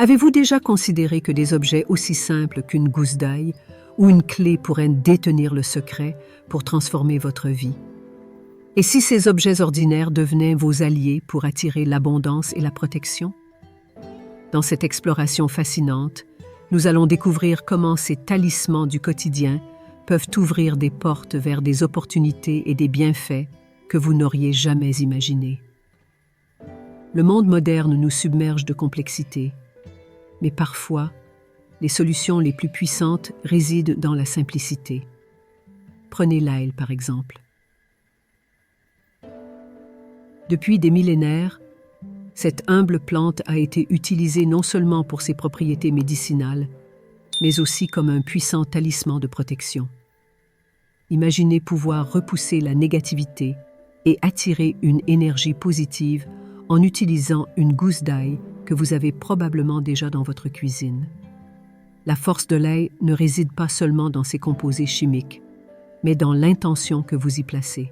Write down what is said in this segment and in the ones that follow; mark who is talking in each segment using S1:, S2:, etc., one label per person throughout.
S1: Avez-vous déjà considéré que des objets aussi simples qu'une gousse d'ail ou une clé pourraient détenir le secret pour transformer votre vie? Et si ces objets ordinaires devenaient vos alliés pour attirer l'abondance et la protection? Dans cette exploration fascinante, nous allons découvrir comment ces talismans du quotidien peuvent ouvrir des portes vers des opportunités et des bienfaits que vous n'auriez jamais imaginés. Le monde moderne nous submerge de complexité, mais parfois, les solutions les plus puissantes résident dans la simplicité. Prenez l'ail par exemple. Depuis des millénaires, cette humble plante a été utilisée non seulement pour ses propriétés médicinales, mais aussi comme un puissant talisman de protection. Imaginez pouvoir repousser la négativité et attirer une énergie positive en utilisant une gousse d'ail que vous avez probablement déjà dans votre cuisine. La force de l'ail ne réside pas seulement dans ses composés chimiques, mais dans l'intention que vous y placez.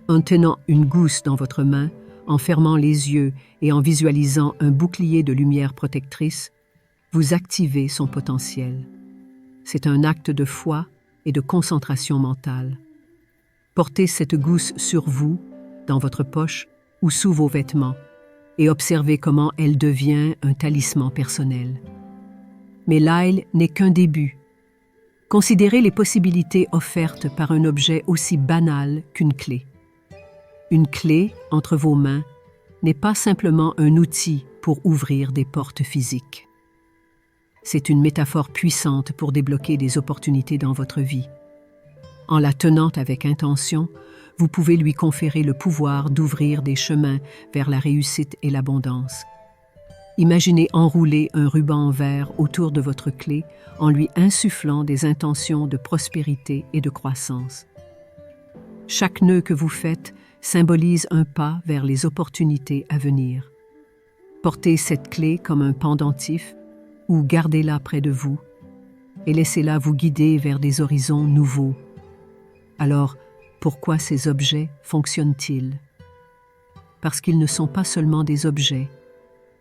S1: En tenant une gousse dans votre main, en fermant les yeux et en visualisant un bouclier de lumière protectrice, vous activez son potentiel. C'est un acte de foi et de concentration mentale. Portez cette gousse sur vous, dans votre poche ou sous vos vêtements, et observez comment elle devient un talisman personnel. Mais l'ail n'est qu'un début. Considérez les possibilités offertes par un objet aussi banal qu'une clé. Une clé entre vos mains n'est pas simplement un outil pour ouvrir des portes physiques. C'est une métaphore puissante pour débloquer des opportunités dans votre vie. En la tenant avec intention, vous pouvez lui conférer le pouvoir d'ouvrir des chemins vers la réussite et l'abondance. Imaginez enrouler un ruban vert autour de votre clé en lui insufflant des intentions de prospérité et de croissance. Chaque nœud que vous faites symbolise un pas vers les opportunités à venir. Portez cette clé comme un pendentif ou gardez-la près de vous et laissez-la vous guider vers des horizons nouveaux. Alors, pourquoi ces objets fonctionnent-ils? Parce qu'ils ne sont pas seulement des objets,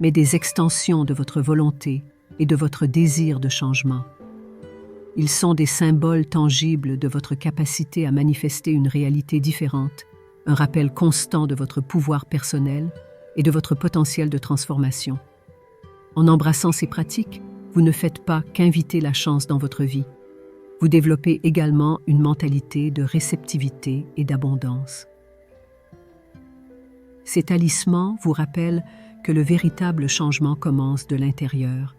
S1: mais des extensions de votre volonté et de votre désir de changement. Ils sont des symboles tangibles de votre capacité à manifester une réalité différente, un rappel constant de votre pouvoir personnel et de votre potentiel de transformation. En embrassant ces pratiques, vous ne faites pas qu'inviter la chance dans votre vie. Vous développez également une mentalité de réceptivité et d'abondance. Ces talismans vous rappellent que le véritable changement commence de l'intérieur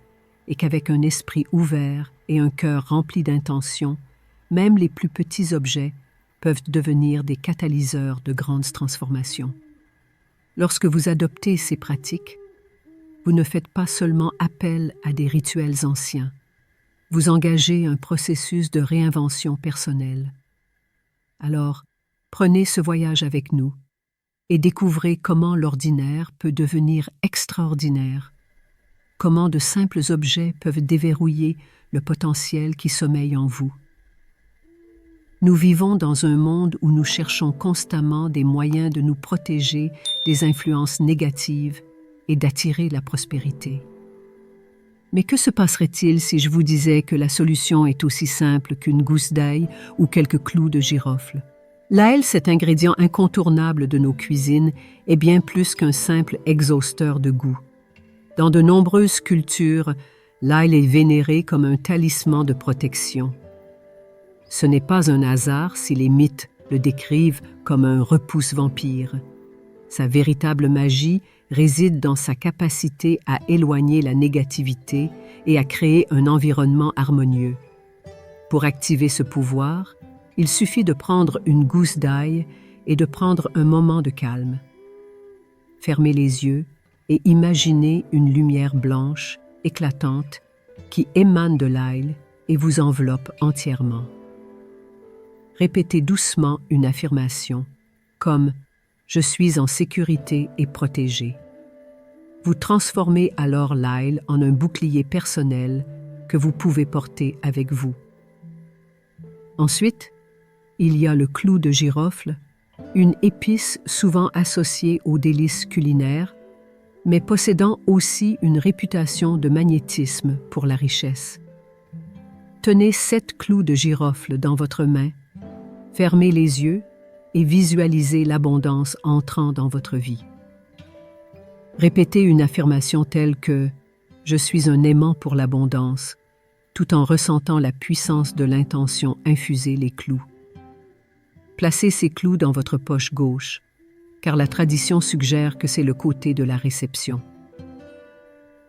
S1: et qu'avec un esprit ouvert et un cœur rempli d'intention, même les plus petits objets peuvent devenir des catalyseurs de grandes transformations. Lorsque vous adoptez ces pratiques, vous ne faites pas seulement appel à des rituels anciens, vous engagez un processus de réinvention personnelle. Alors, prenez ce voyage avec nous et découvrez comment l'ordinaire peut devenir extraordinaire, comment de simples objets peuvent déverrouiller le potentiel qui sommeille en vous. Nous vivons dans un monde où nous cherchons constamment des moyens de nous protéger des influences négatives et d'attirer la prospérité. Mais que se passerait-il si je vous disais que la solution est aussi simple qu'une gousse d'ail ou quelques clous de girofle? L'ail, cet ingrédient incontournable de nos cuisines, est bien plus qu'un simple exhausteur de goût. Dans de nombreuses cultures, l'ail est vénéré comme un talisman de protection. Ce n'est pas un hasard si les mythes le décrivent comme un repousse-vampire. Sa véritable magie réside dans sa capacité à éloigner la négativité et à créer un environnement harmonieux. Pour activer ce pouvoir, il suffit de prendre une gousse d'ail et de prendre un moment de calme. Fermez les yeux et imaginez une lumière blanche, éclatante, qui émane de l'ail et vous enveloppe entièrement. Répétez doucement une affirmation, comme « Je suis en sécurité et protégé ». Vous transformez alors l'ail en un bouclier personnel que vous pouvez porter avec vous. Ensuite, il y a le clou de girofle, une épice souvent associée aux délices culinaires, mais possédant aussi une réputation de magnétisme pour la richesse. Tenez 7 clous de girofle dans votre main, fermez les yeux et visualisez l'abondance entrant dans votre vie. Répétez une affirmation telle que « Je suis un aimant pour l'abondance », tout en ressentant la puissance de l'intention infuser les clous. Placez ces clous dans votre poche gauche, car la tradition suggère que c'est le côté de la réception.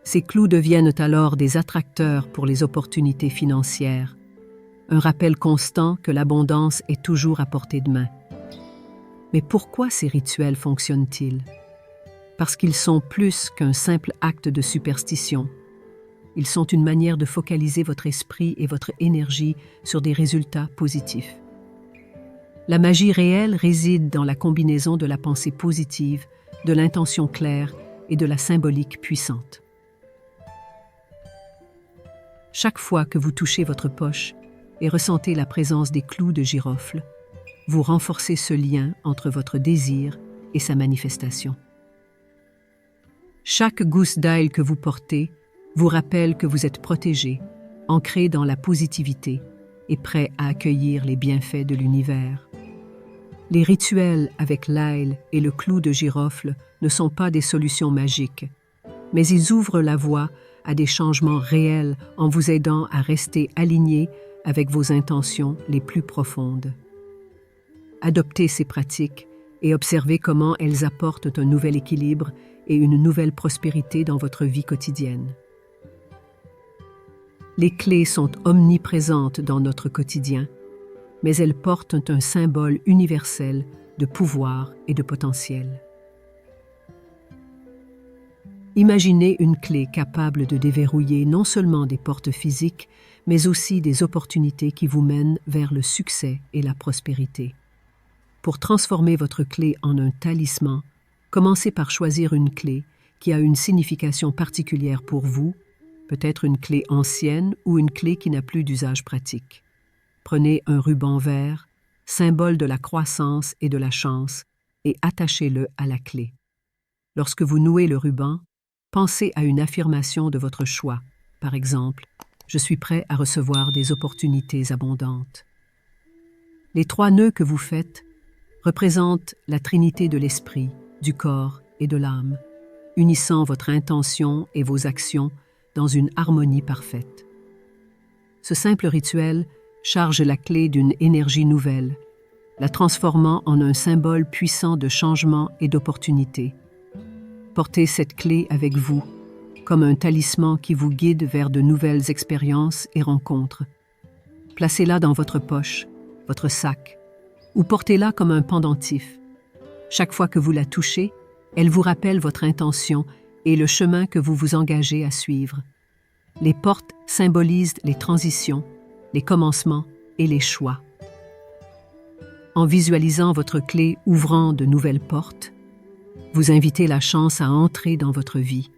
S1: Ces clous deviennent alors des attracteurs pour les opportunités financières, un rappel constant que l'abondance est toujours à portée de main. Mais pourquoi ces rituels fonctionnent-ils? Parce qu'ils sont plus qu'un simple acte de superstition. Ils sont une manière de focaliser votre esprit et votre énergie sur des résultats positifs. La magie réelle réside dans la combinaison de la pensée positive, de l'intention claire et de la symbolique puissante. Chaque fois que vous touchez votre poche et ressentez la présence des clous de girofle, vous renforcez ce lien entre votre désir et sa manifestation. Chaque gousse d'ail que vous portez vous rappelle que vous êtes protégé, ancré dans la positivité et prêt à accueillir les bienfaits de l'univers. Les rituels avec l'ail et le clou de girofle ne sont pas des solutions magiques, mais ils ouvrent la voie à des changements réels en vous aidant à rester aligné avec vos intentions les plus profondes. Adoptez ces pratiques et observez comment elles apportent un nouvel équilibre et une nouvelle prospérité dans votre vie quotidienne. Les clés sont omniprésentes dans notre quotidien, mais elles portent un symbole universel de pouvoir et de potentiel. Imaginez une clé capable de déverrouiller non seulement des portes physiques, mais aussi des opportunités qui vous mènent vers le succès et la prospérité. Pour transformer votre clé en un talisman, commencez par choisir une clé qui a une signification particulière pour vous, peut-être une clé ancienne ou une clé qui n'a plus d'usage pratique. Prenez un ruban vert, symbole de la croissance et de la chance, et attachez-le à la clé. Lorsque vous nouez le ruban, pensez à une affirmation de votre choix. Par exemple, « Je suis prêt à recevoir des opportunités abondantes ». Les 3 nœuds que vous faites représentent la trinité de l'esprit, du corps et de l'âme, unissant votre intention et vos actions dans une harmonie parfaite. Ce simple rituel charge la clé d'une énergie nouvelle, la transformant en un symbole puissant de changement et d'opportunité. Portez cette clé avec vous, comme un talisman qui vous guide vers de nouvelles expériences et rencontres. Placez-la dans votre poche, votre sac, ou portez-la comme un pendentif. Chaque fois que vous la touchez, elle vous rappelle votre intention et le chemin que vous vous engagez à suivre. Les portes symbolisent les transitions, les commencements et les choix. En visualisant votre clé ouvrant de nouvelles portes, vous invitez la chance à entrer dans votre vie.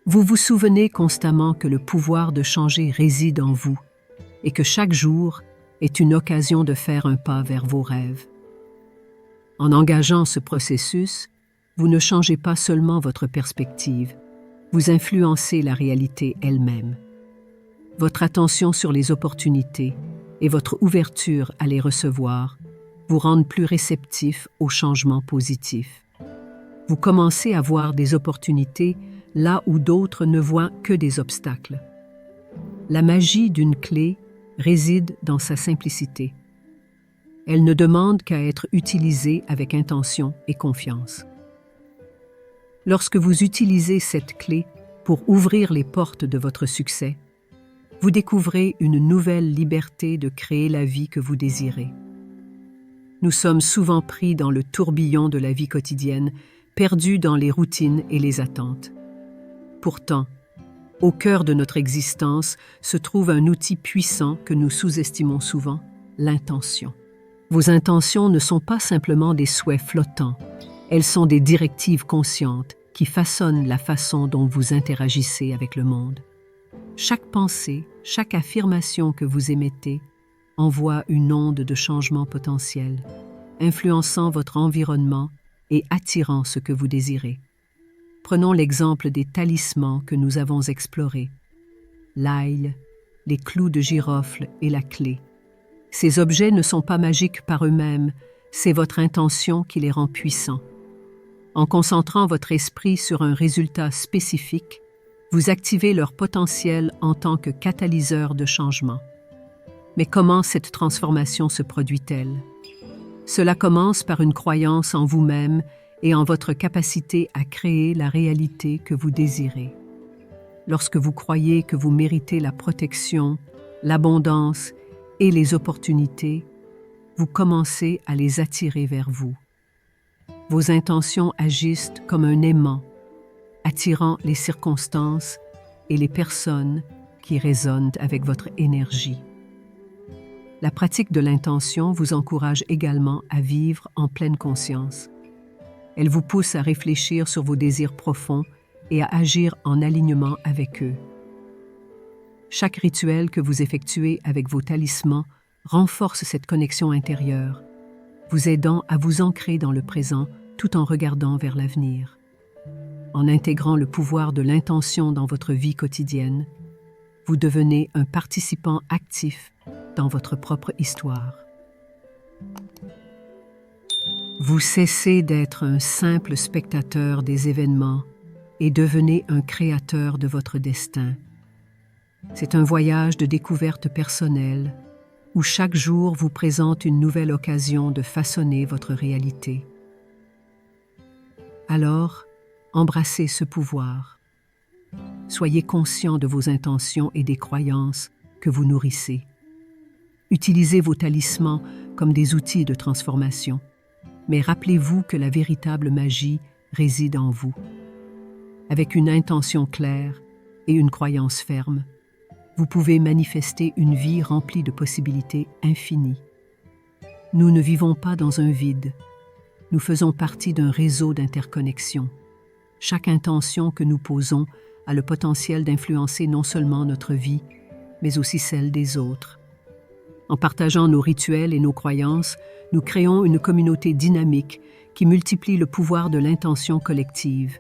S1: Vous vous souvenez constamment que le pouvoir de changer réside en vous et que chaque jour est une occasion de faire un pas vers vos rêves. En engageant ce processus, vous ne changez pas seulement votre perspective, vous influencez la réalité elle-même. Votre attention sur les opportunités et votre ouverture à les recevoir vous rendent plus réceptif aux changements positifs. Vous commencez à voir des opportunités là où d'autres ne voient que des obstacles. La magie d'une clé réside dans sa simplicité. Elle ne demande qu'à être utilisée avec intention et confiance. Lorsque vous utilisez cette clé pour ouvrir les portes de votre succès, vous découvrez une nouvelle liberté de créer la vie que vous désirez. Nous sommes souvent pris dans le tourbillon de la vie quotidienne, perdus dans les routines et les attentes. Pourtant, au cœur de notre existence se trouve un outil puissant que nous sous-estimons souvent, l'intention. Vos intentions ne sont pas simplement des souhaits flottants, elles sont des directives conscientes qui façonnent la façon dont vous interagissez avec le monde. Chaque pensée, chaque affirmation que vous émettez envoie une onde de changement potentiel, influençant votre environnement et attirant ce que vous désirez. Prenons l'exemple des talismans que nous avons explorés. L'ail, les clous de girofle et la clé. Ces objets ne sont pas magiques par eux-mêmes, c'est votre intention qui les rend puissants. En concentrant votre esprit sur un résultat spécifique, vous activez leur potentiel en tant que catalyseur de changement. Mais comment cette transformation se produit-elle? Cela commence par une croyance en vous-même et en votre capacité à créer la réalité que vous désirez. Lorsque vous croyez que vous méritez la protection, l'abondance et les opportunités, vous commencez à les attirer vers vous. Vos intentions agissent comme un aimant, attirant les circonstances et les personnes qui résonnent avec votre énergie. La pratique de l'intention vous encourage également à vivre en pleine conscience. Elle vous pousse à réfléchir sur vos désirs profonds et à agir en alignement avec eux. Chaque rituel que vous effectuez avec vos talismans renforce cette connexion intérieure, vous aidant à vous ancrer dans le présent tout en regardant vers l'avenir. En intégrant le pouvoir de l'intention dans votre vie quotidienne, vous devenez un participant actif dans votre propre histoire. Vous cessez d'être un simple spectateur des événements et devenez un créateur de votre destin. C'est un voyage de découverte personnelle où chaque jour vous présente une nouvelle occasion de façonner votre réalité. Alors, embrassez ce pouvoir. Soyez conscient de vos intentions et des croyances que vous nourrissez. Utilisez vos talismans comme des outils de transformation, mais rappelez-vous que la véritable magie réside en vous. Avec une intention claire et une croyance ferme, vous pouvez manifester une vie remplie de possibilités infinies. Nous ne vivons pas dans un vide. Nous faisons partie d'un réseau d'interconnexion. Chaque intention que nous posons a le potentiel d'influencer non seulement notre vie, mais aussi celle des autres. En partageant nos rituels et nos croyances, nous créons une communauté dynamique qui multiplie le pouvoir de l'intention collective.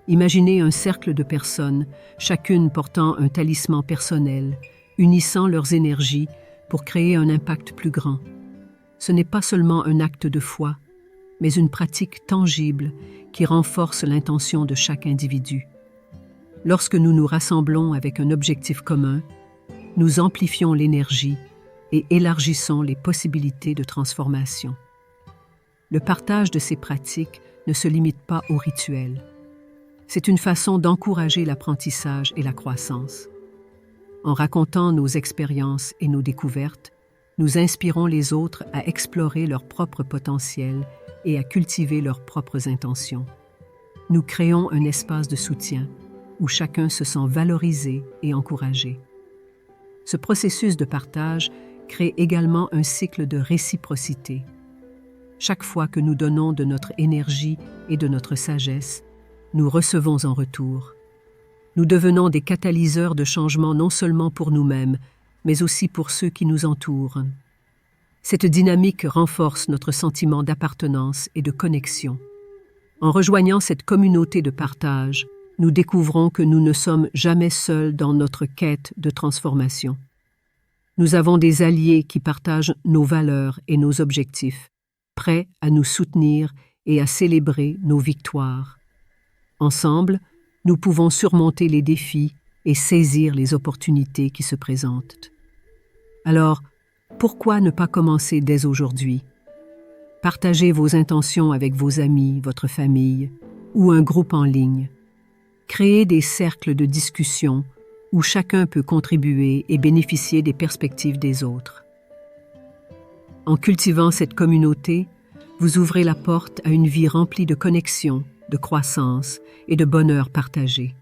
S1: Imaginez un cercle de personnes, chacune portant un talisman personnel, unissant leurs énergies pour créer un impact plus grand. Ce n'est pas seulement un acte de foi, mais une pratique tangible qui renforce l'intention de chaque individu. Lorsque nous nous rassemblons avec un objectif commun, nous amplifions l'énergie et élargissons les possibilités de transformation. Le partage de ces pratiques ne se limite pas aux rituels. C'est une façon d'encourager l'apprentissage et la croissance. En racontant nos expériences et nos découvertes, nous inspirons les autres à explorer leur propre potentiel et à cultiver leurs propres intentions. Nous créons un espace de soutien où chacun se sent valorisé et encouragé. Ce processus de partage crée également un cycle de réciprocité. Chaque fois que nous donnons de notre énergie et de notre sagesse, nous recevons en retour. Nous devenons des catalyseurs de changement non seulement pour nous-mêmes, mais aussi pour ceux qui nous entourent. Cette dynamique renforce notre sentiment d'appartenance et de connexion. En rejoignant cette communauté de partage, nous découvrons que nous ne sommes jamais seuls dans notre quête de transformation. Nous avons des alliés qui partagent nos valeurs et nos objectifs, prêts à nous soutenir et à célébrer nos victoires. Ensemble, nous pouvons surmonter les défis et saisir les opportunités qui se présentent. Alors, pourquoi ne pas commencer dès aujourd'hui? Partagez vos intentions avec vos amis, votre famille ou un groupe en ligne. Créez des cercles de discussion où chacun peut contribuer et bénéficier des perspectives des autres. En cultivant cette communauté, vous ouvrez la porte à une vie remplie de connexions, de croissance et de bonheur partagé.